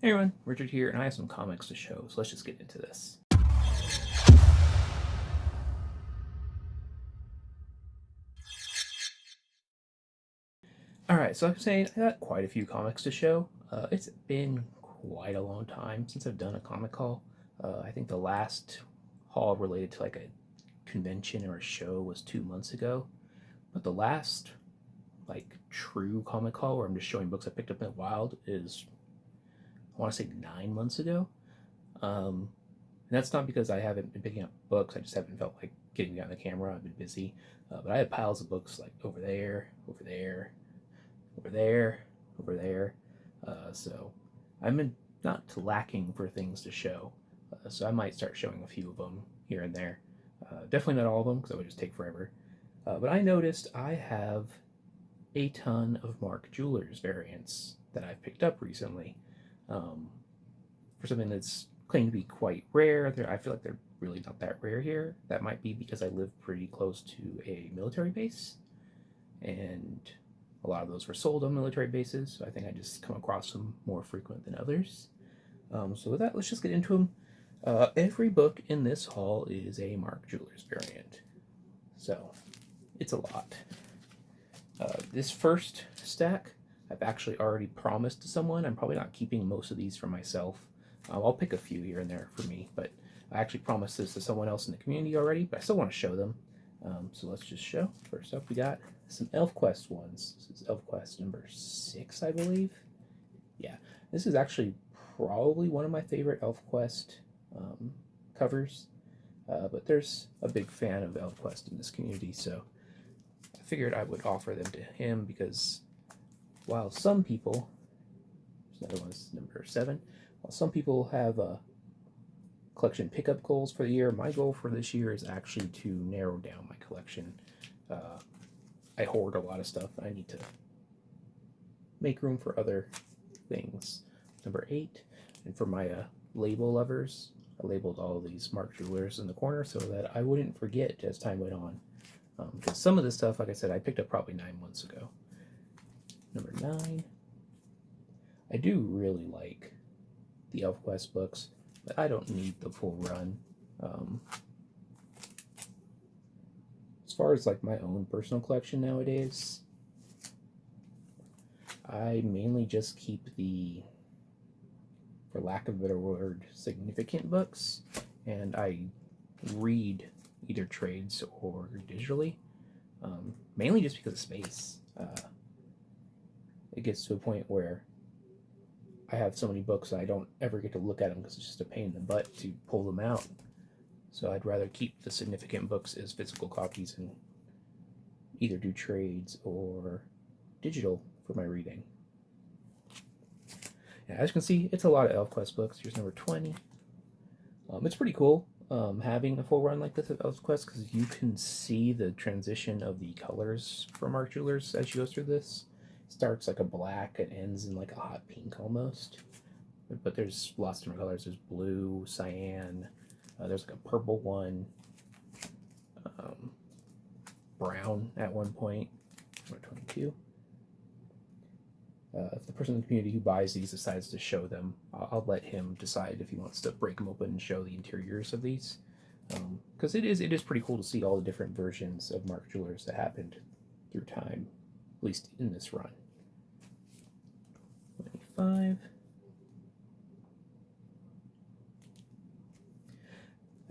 Hey everyone, Richard here, and I have some comics to show, so let's just get into this. Alright, so like I'm saying, I got quite a few comics to show. It's been quite a long time since I've done a comic haul. I think the last haul related to like a convention or a show was 2 months ago. But the last like true comic haul where I'm just showing books I picked up in the wild is, I want to say, 9 months ago. And that's not because I haven't been picking up books. I just haven't felt like getting behind the camera. I've been busy. But I have piles of books like over there, over there, over there, over there. So I'm not lacking for things to show. So I might start showing a few of them here and there. Definitely not all of them because that would just take forever. But I noticed I have a ton of Mark Jewlers variants that I've picked up recently. For something that's claimed to be quite rare, I feel like they're really not that rare here. That might be because I live pretty close to a military base, and a lot of those were sold on military bases, so I think I just come across them more frequent than others. So with that, let's just get into them. Every book in this haul is a Mark Jewlers variant, so it's a lot. This first stack, I've actually already promised to someone. I'm probably not keeping most of these for myself. I'll pick a few here and there for me, but I actually promised this to someone else in the community already, but I still want to show them. So let's just show. First up, we got some ElfQuest ones. This is ElfQuest number 6, I believe. Yeah, this is actually probably one of my favorite ElfQuest covers, but there's a big fan of ElfQuest in this community, so I figured I would offer them to him because while some people, there's another one's number 7, while some people have collection pickup goals for the year, my goal for this year is actually to narrow down my collection. I hoard a lot of stuff. I need to make room for other things. Number 8, and for my label lovers, I labeled all of these Mark Jewlers in the corner so that I wouldn't forget as time went on. Because some of this stuff, like I said, I picked up probably 9 months ago. Number 9, I do really like the ElfQuest books, but I don't need the full run. As far as like my own personal collection nowadays, I mainly just keep the, for lack of a better word, significant books, and I read either trades or digitally, mainly just because of space. It gets to a point where I have so many books I don't ever get to look at them because it's just a pain in the butt to pull them out. So I'd rather keep the significant books as physical copies and either do trades or digital for my reading. Yeah, as you can see, it's a lot of ElfQuest books. Here's number 20. It's pretty cool having a full run like this of ElfQuest because you can see the transition of the colors from Mark Jewlers as she goes through this. It starts like a black, it ends in like a hot pink almost. But there's lots of different colors. There's blue, cyan, there's like a purple one, brown at one point. Number 22. If the person in the community who buys these decides to show them, I'll let him decide if he wants to break them open and show the interiors of these. Because it is pretty cool to see all the different versions of Mark Jewlers that happened through time, at least in this run. 25.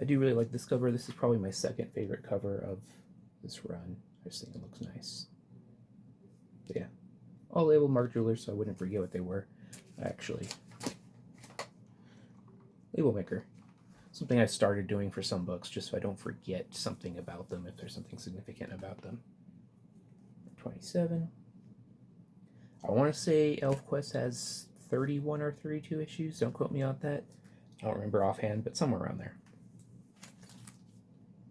I do really like this cover. This is probably my second favorite cover of this run. I just think it looks nice. But yeah, all labeled Mark Jewlers so I wouldn't forget what they were. Actually, label maker. Something I started doing for some books just so I don't forget something about them if there's something significant about them. 27. I want to say ElfQuest has 31 or 32 issues. Don't quote me on that. I don't remember offhand, but somewhere around there.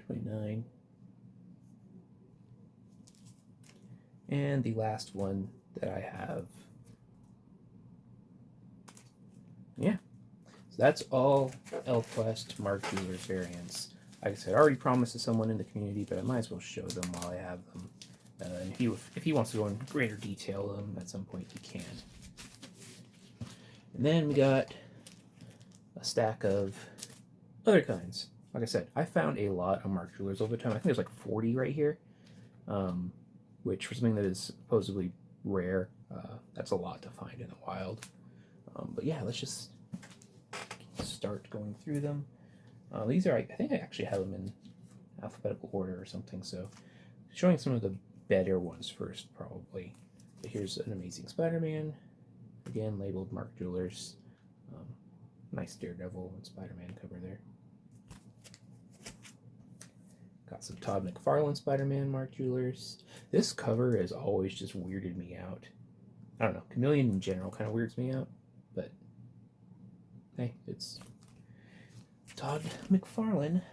29. And the last one that I have. Yeah. So that's all ElfQuest Mark Jewlers variants. Like I said, I already promised to someone in the community, but I might as well show them while I have them. And if he wants to go in greater detail at some point, he can. And then we got a stack of other kinds. Like I said, I found a lot of Mark Jewlers over time. I think there's like 40 right here, which for something that is supposedly rare, that's a lot to find in the wild. But yeah, let's just start going through them. These are, I think I actually have them in alphabetical order or something, so showing some of the better ones first, probably. But here's an Amazing Spider-Man, again labeled Mark Jewlers. Nice Daredevil and Spider-Man cover there. Got some Todd McFarlane Spider-Man Mark Jewlers. This cover has always just weirded me out. I don't know, Chameleon in general kind of weirds me out, but hey, it's Todd McFarlane.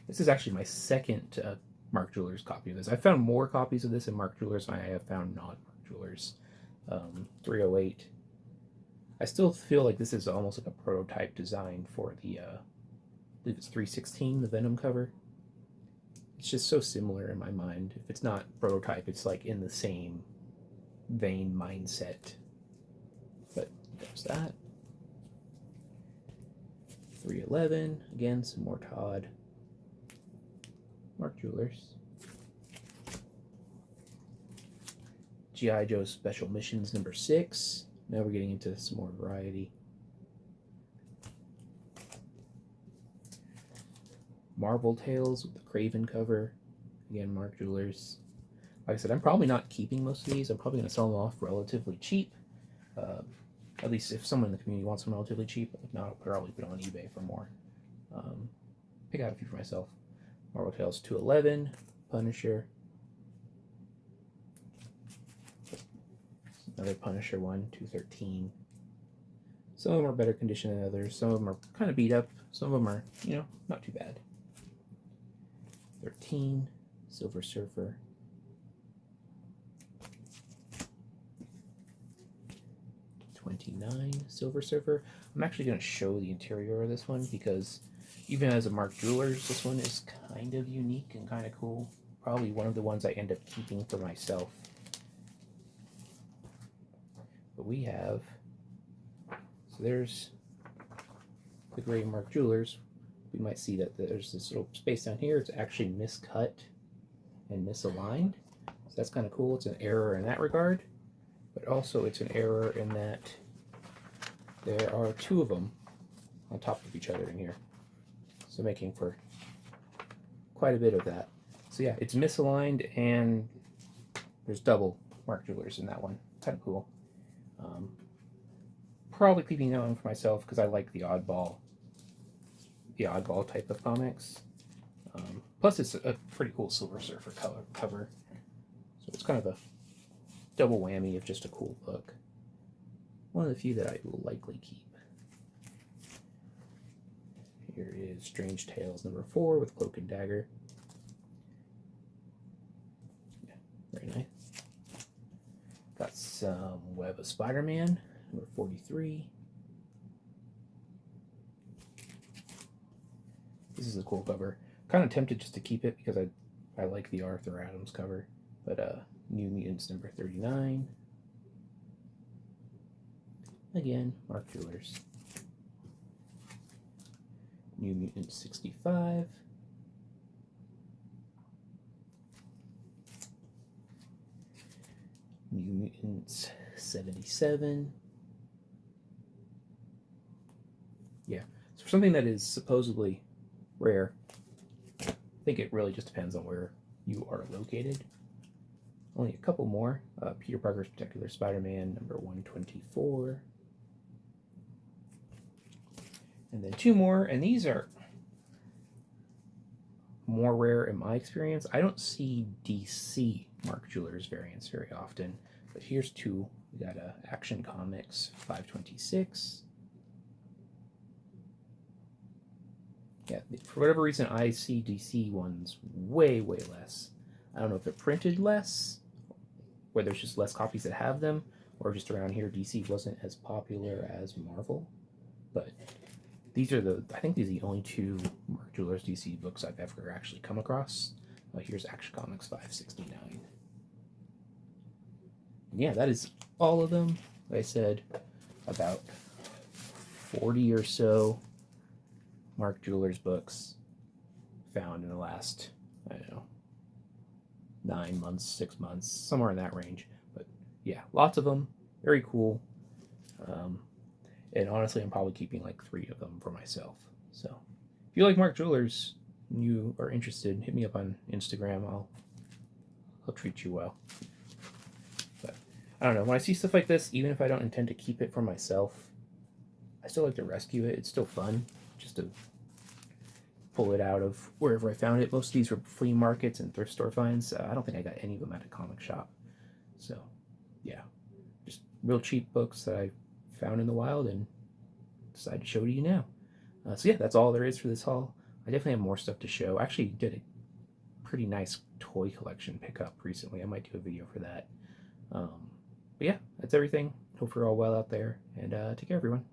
This is actually my second Mark Jewlers copy of this. I found more copies of this in Mark Jewlers than I have found not Mark Jewlers. 308. I still feel like this is almost like a prototype design for the, I believe it's 316, the Venom cover. It's just so similar in my mind. If it's not prototype, it's like in the same vein mindset. But there's that. 311, again, some more Todd. Mark Jewlers. G.I. Joe Special Missions number 6. Now we're getting into some more variety. Marvel Tales with the Craven cover. Again, Mark Jewlers. Like I said, I'm probably not keeping most of these. I'm probably going to sell them off relatively cheap. At least if someone in the community wants them relatively cheap. If not, I'll probably put it on eBay for more. Pick out a few for myself. Marvel Tales 211, Punisher. Another Punisher one, 213. Some of them are better condition than others. Some of them are kind of beat up. Some of them are, you know, not too bad. 13, Silver Surfer. 29, Silver Surfer. I'm actually going to show the interior of this one because even as a Mark Jewlers, this one is kind of unique and kind of cool. Probably one of the ones I end up keeping for myself. But we have, so there's the gray Mark Jewlers. We might see that there's this little space down here. It's actually miscut and misaligned. So that's kind of cool. It's an error in that regard. But also it's an error in that there are two of them on top of each other in here. So making for quite a bit of that. So yeah, it's misaligned and there's double Mark Jewlers in that one. Kind of cool. Probably keeping that one for myself because I like the oddball type of comics. Plus it's a pretty cool Silver Surfer cover. So it's kind of a double whammy of just a cool look. One of the few that I will likely keep. Here is Strange Tales number 4 with Cloak and Dagger. Yeah, very nice. Got some Web of Spider-Man number 43. This is a cool cover. Kind of tempted just to keep it because I like the Arthur Adams cover. But New Mutants number 39. Again, Mark Jewlers. New Mutants 65. New Mutants 77. Yeah, so for something that is supposedly rare, I think it really just depends on where you are located. Only a couple more. Peter Parker's Spectacular Spider-Man number 124. And then 2 more, and these are more rare in my experience. I don't see DC Mark Jewlers variants very often, but here's 2. We got Action Comics 526. Yeah, for whatever reason, I see DC ones way, way less. I don't know if they're printed less, or there's just less copies that have them, or just around here DC wasn't as popular as Marvel. But these are I think these are the only 2 Mark Jewlers DC books I've ever actually come across. Here's Action Comics 569. And yeah, that is all of them. Like I said, about 40 or so Mark Jewlers books found in the last, I don't know, 9 months, 6 months, somewhere in that range. But yeah, lots of them. Very cool. And honestly, I'm probably keeping like 3 of them for myself. So if you like Mark Jewlers and you are interested, hit me up on Instagram. I'll treat you well. But I don't know. When I see stuff like this, even if I don't intend to keep it for myself, I still like to rescue it. It's still fun just to pull it out of wherever I found it. Most of these were flea markets and thrift store finds. I don't think I got any of them at a comic shop. So yeah, just real cheap books that I found in the wild and decided to show to you now. So yeah, that's all there is for this haul. I definitely have more stuff to show. I actually did a pretty nice toy collection pickup recently. I might do a video for that. But yeah, that's everything. Hope you're all well out there, and take care, everyone.